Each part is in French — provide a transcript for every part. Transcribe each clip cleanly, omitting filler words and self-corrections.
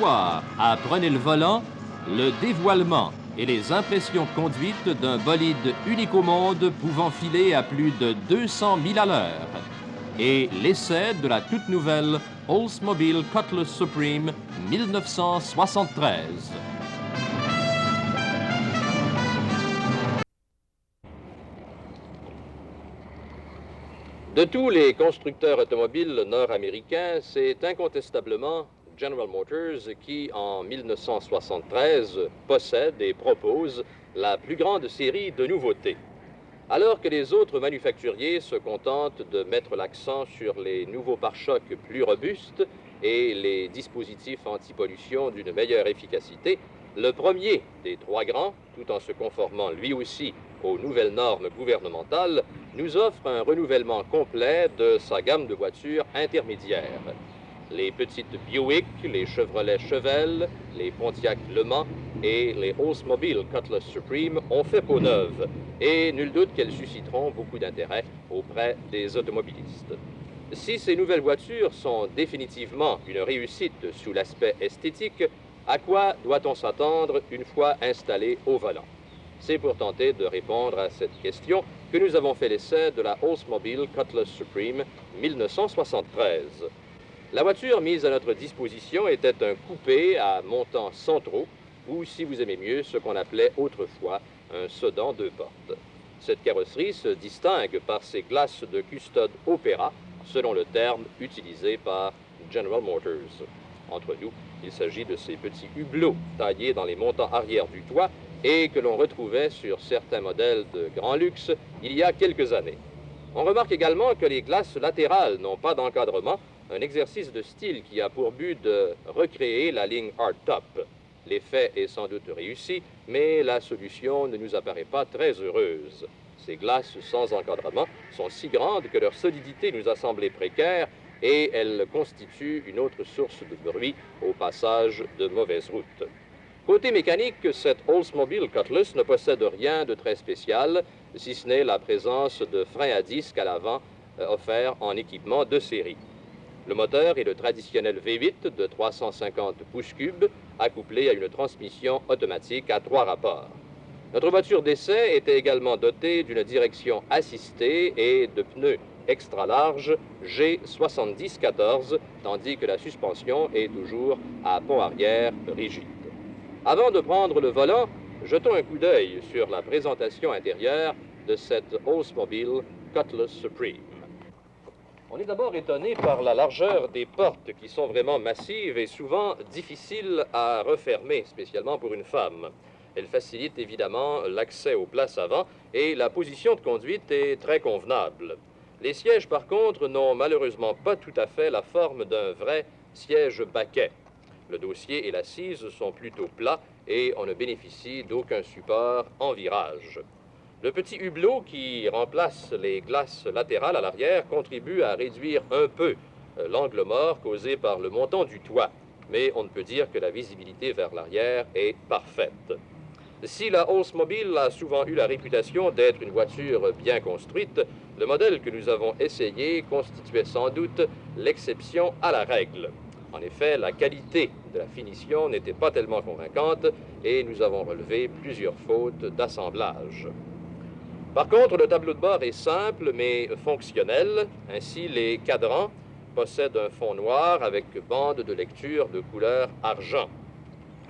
soir, à Prenez le volant, le dévoilement et les impressions de conduite d'un bolide unique au monde pouvant filer à plus de 200 000 à l'heure. Et l'essai de la toute nouvelle Oldsmobile Cutlass Supreme 1973. De tous les constructeurs automobiles nord-américains, c'est incontestablement General Motors qui, en 1973, possède et propose la plus grande série de nouveautés. Alors que les autres manufacturiers se contentent de mettre l'accent sur les nouveaux pare-chocs plus robustes et les dispositifs anti-pollution d'une meilleure efficacité, le premier des trois grands, tout en se conformant lui aussi aux nouvelles normes gouvernementales, nous offre un renouvellement complet de sa gamme de voitures intermédiaires. Les petites Buick, les Chevrolet Chevelle, les Pontiac Le Mans et les Oldsmobile Cutlass Supreme ont fait peau neuve et nul doute qu'elles susciteront beaucoup d'intérêt auprès des automobilistes. Si ces nouvelles voitures sont définitivement une réussite sous l'aspect esthétique, à quoi doit-on s'attendre une fois installé au volant? C'est pour tenter de répondre à cette question que nous avons fait l'essai de la Oldsmobile Cutlass Supreme 1973. La voiture mise à notre disposition était un coupé à montants centraux, ou si vous aimez mieux, ce qu'on appelait autrefois un sedan deux portes. Cette carrosserie se distingue par ses glaces de custode Opera, selon le terme utilisé par General Motors. Entre nous, il s'agit de ces petits hublots taillés dans les montants arrière du toit et que l'on retrouvait sur certains modèles de grand luxe il y a quelques années. On remarque également que les glaces latérales n'ont pas d'encadrement, un exercice de style qui a pour but de recréer la ligne hardtop. L'effet est sans doute réussi, mais la solution ne nous apparaît pas très heureuse. Ces glaces sans encadrement sont si grandes que leur solidité nous a semblé précaire et elles constituent une autre source de bruit au passage de mauvaises routes. Côté mécanique, cette Oldsmobile Cutlass ne possède rien de très spécial, si ce n'est la présence de freins à disque à l'avant offerts en équipement de série. Le moteur est le traditionnel V8 de 350 pouces-cubes, accouplé à une transmission automatique à 3 rapports. Notre voiture d'essai était également dotée d'une direction assistée et de pneus extra larges G70-14, tandis que la suspension est toujours à pont arrière rigide. Avant de prendre le volant, jetons un coup d'œil sur la présentation intérieure de cette Oldsmobile Cutlass Supreme. On est d'abord étonné par la largeur des portes qui sont vraiment massives et souvent difficiles à refermer, spécialement pour une femme. Elles facilitent évidemment l'accès aux places avant et la position de conduite est très convenable. Les sièges, par contre, n'ont malheureusement pas tout à fait la forme d'un vrai siège baquet. Le dossier et l'assise sont plutôt plats et on ne bénéficie d'aucun support en virage. Le petit hublot qui remplace les glaces latérales à l'arrière contribue à réduire un peu l'angle mort causé par le montant du toit, mais on ne peut dire que la visibilité vers l'arrière est parfaite. Si la Oldsmobile a souvent eu la réputation d'être une voiture bien construite, le modèle que nous avons essayé constituait sans doute l'exception à la règle. En effet, la qualité de la finition n'était pas tellement convaincante et nous avons relevé plusieurs fautes d'assemblage. Par contre, le tableau de bord est simple mais fonctionnel. Ainsi, les cadrans possèdent un fond noir avec bande de lecture de couleur argent,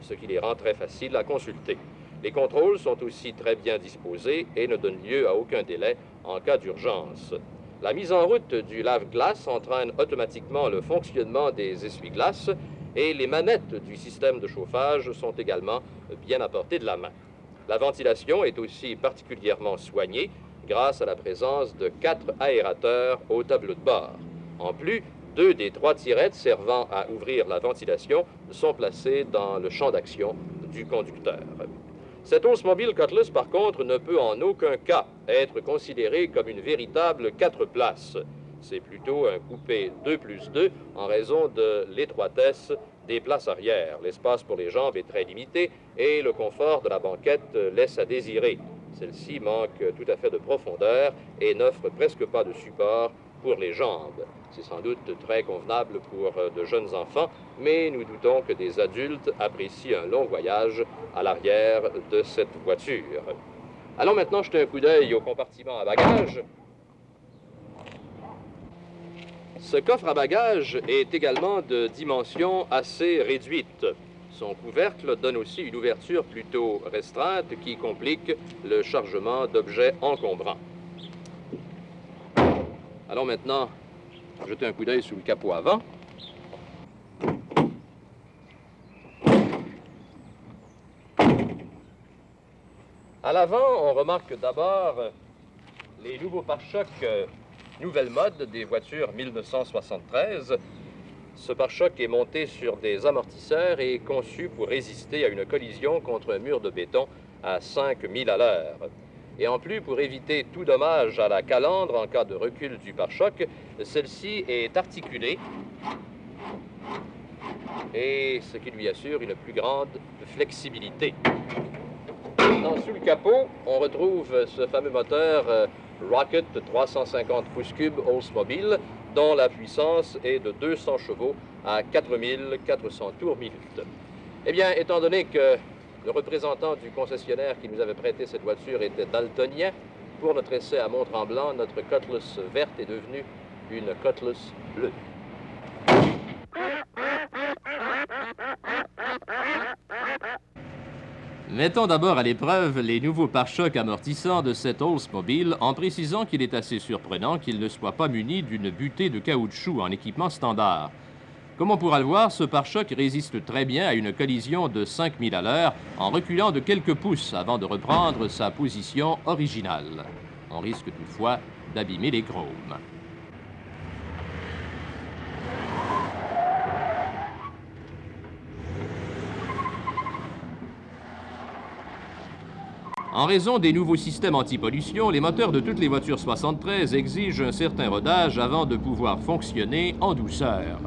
ce qui les rend très faciles à consulter. Les contrôles sont aussi très bien disposés et ne donnent lieu à aucun délai en cas d'urgence. La mise en route du lave-glace entraîne automatiquement le fonctionnement des essuie-glaces et les manettes du système de chauffage sont également bien à portée de la main. La ventilation est aussi particulièrement soignée grâce à la présence de 4 aérateurs au tableau de bord. En plus, 2 des 3 tirettes servant à ouvrir la ventilation sont placées dans le champ d'action du conducteur. Cette Oldsmobile Cutlass, par contre, ne peut en aucun cas être considérée comme une véritable 4 places. C'est plutôt un coupé 2+2 en raison de l'étroitesse des places arrière. L'espace pour les jambes est très limité et le confort de la banquette laisse à désirer. Celle-ci manque tout à fait de profondeur et n'offre presque pas de support pour les jambes. C'est sans doute très convenable pour de jeunes enfants, mais nous doutons que des adultes apprécient un long voyage à l'arrière de cette voiture. Allons maintenant jeter un coup d'œil au compartiment à bagages. Ce coffre à bagages est également de dimension assez réduite. Son couvercle donne aussi une ouverture plutôt restreinte qui complique le chargement d'objets encombrants. Allons maintenant jeter un coup d'œil sous le capot avant. À l'avant, on remarque d'abord les nouveaux pare-chocs nouvelle mode des voitures 1973. Ce pare-choc est monté sur des amortisseurs et conçu pour résister à une collision contre un mur de béton à 5000 à l'heure. Et en plus, pour éviter tout dommage à la calandre en cas de recul du pare-choc, celle-ci est articulée et ce qui lui assure une plus grande flexibilité. Sous le capot, on retrouve ce fameux moteur Rocket 350 pouces-cubes Oldsmobile, dont la puissance est de 200 chevaux à 4400 tours minute. Eh bien, étant donné que le représentant du concessionnaire qui nous avait prêté cette voiture était daltonien, pour notre essai à Mont-Tremblant, notre Cutlass verte est devenue une Cutlass bleue. Mettons d'abord à l'épreuve les nouveaux pare-chocs amortissants de cet Oldsmobile en précisant qu'il est assez surprenant qu'il ne soit pas muni d'une butée de caoutchouc en équipement standard. Comme on pourra le voir, ce pare-choc résiste très bien à une collision de 5000 à l'heure en reculant de quelques pouces avant de reprendre sa position originale. On risque toutefois d'abîmer les chromes. En raison des nouveaux systèmes anti-pollution, les moteurs de toutes les voitures 73 exigent un certain rodage avant de pouvoir fonctionner en douceur.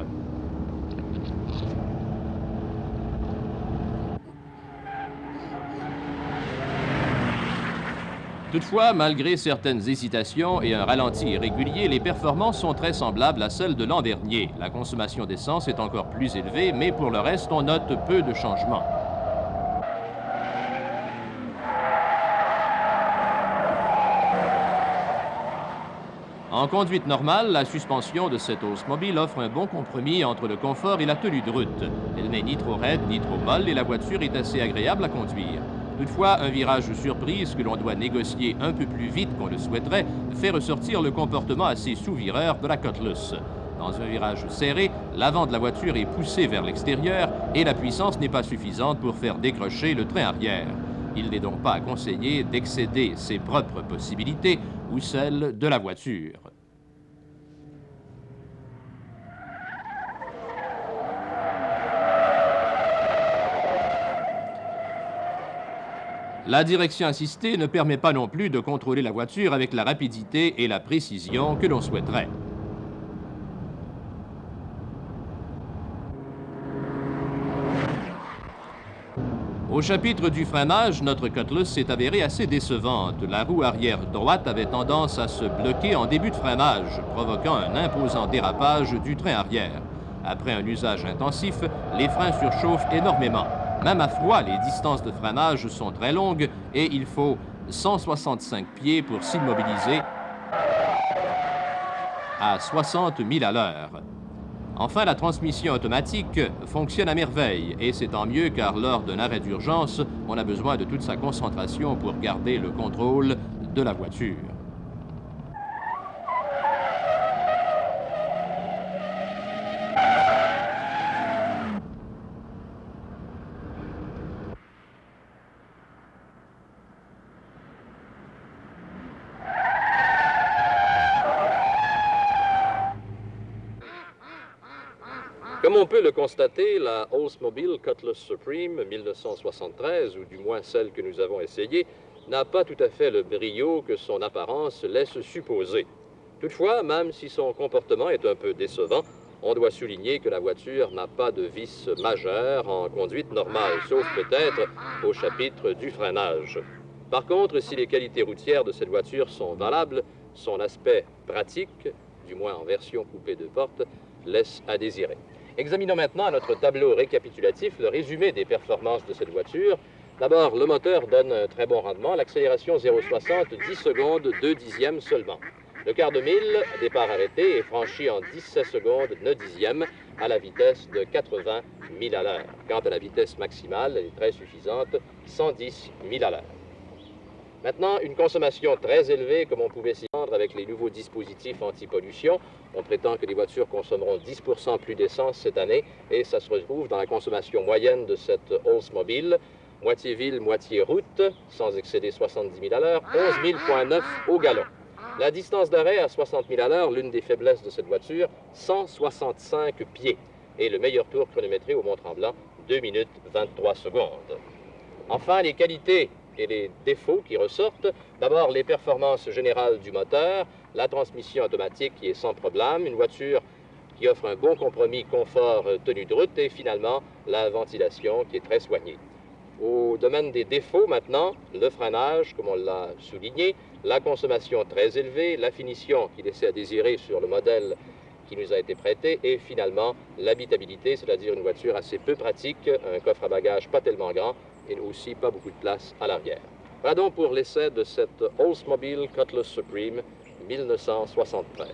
Toutefois, malgré certaines hésitations et un ralenti irrégulier, les performances sont très semblables à celles de l'an dernier. La consommation d'essence est encore plus élevée, mais pour le reste, on note peu de changements. En conduite normale, la suspension de cette Oldsmobile offre un bon compromis entre le confort et la tenue de route. Elle n'est ni trop raide ni trop molle et la voiture est assez agréable à conduire. Toutefois, un virage surprise que l'on doit négocier un peu plus vite qu'on le souhaiterait fait ressortir le comportement assez sous-vireur de la Cutlass. Dans un virage serré, l'avant de la voiture est poussé vers l'extérieur et la puissance n'est pas suffisante pour faire décrocher le train arrière. Il n'est donc pas conseillé d'excéder ses propres possibilités ou celles de la voiture. La direction assistée ne permet pas non plus de contrôler la voiture avec la rapidité et la précision que l'on souhaiterait. Au chapitre du freinage, notre Cutlass s'est avérée assez décevante. La roue arrière droite avait tendance à se bloquer en début de freinage, provoquant un imposant dérapage du train arrière. Après un usage intensif, les freins surchauffent énormément. Même à froid, les distances de freinage sont très longues et il faut 165 pieds pour s'immobiliser à 60 000 à l'heure. Enfin, la transmission automatique fonctionne à merveille et c'est tant mieux car lors d'un arrêt d'urgence, on a besoin de toute sa concentration pour garder le contrôle de la voiture. Comme on peut le constater, la Oldsmobile Cutlass Supreme 1973, ou du moins celle que nous avons essayée, n'a pas tout à fait le brio que son apparence laisse supposer. Toutefois, même si son comportement est un peu décevant, on doit souligner que la voiture n'a pas de vices majeurs en conduite normale, sauf peut-être au chapitre du freinage. Par contre, si les qualités routières de cette voiture sont valables, son aspect pratique du moins en version coupée de porte, laisse à désirer. Examinons maintenant à notre tableau récapitulatif le résumé des performances de cette voiture. D'abord, le moteur donne un très bon rendement, l'accélération 0,60, 10 secondes, 2 dixièmes seulement. Le quart de mille, départ arrêté, est franchi en 17 secondes, 9 dixièmes, à la vitesse de 80 000 à l'heure. Quant à la vitesse maximale, elle est très suffisante, 110 000 à l'heure. Maintenant, une consommation très élevée, comme on pouvait s'y attendre avec les nouveaux dispositifs anti-pollution. On prétend que les voitures consommeront 10% plus d'essence cette année, et ça se retrouve dans la consommation moyenne de cette Oldsmobile. Moitié ville, moitié route, sans excéder 70 000 à l'heure, 11 000,9 au gallon. La distance d'arrêt à 60 000 à l'heure, l'une des faiblesses de cette voiture, 165 pieds. Et le meilleur tour chronométré au Mont-Tremblant, 2 minutes 23 secondes. Enfin, les qualités et les défauts qui ressortent. D'abord, les performances générales du moteur, la transmission automatique qui est sans problème, une voiture qui offre un bon compromis confort-tenue de route et finalement, la ventilation qui est très soignée. Au domaine des défauts maintenant, le freinage, comme on l'a souligné, la consommation très élevée, la finition qui laissait à désirer sur le modèle qui nous a été prêté et finalement l'habitabilité, c'est-à-dire une voiture assez peu pratique, un coffre à bagages pas tellement grand et aussi pas beaucoup de place à l'arrière. Voilà donc pour l'essai de cette Oldsmobile Cutlass Supreme 1973.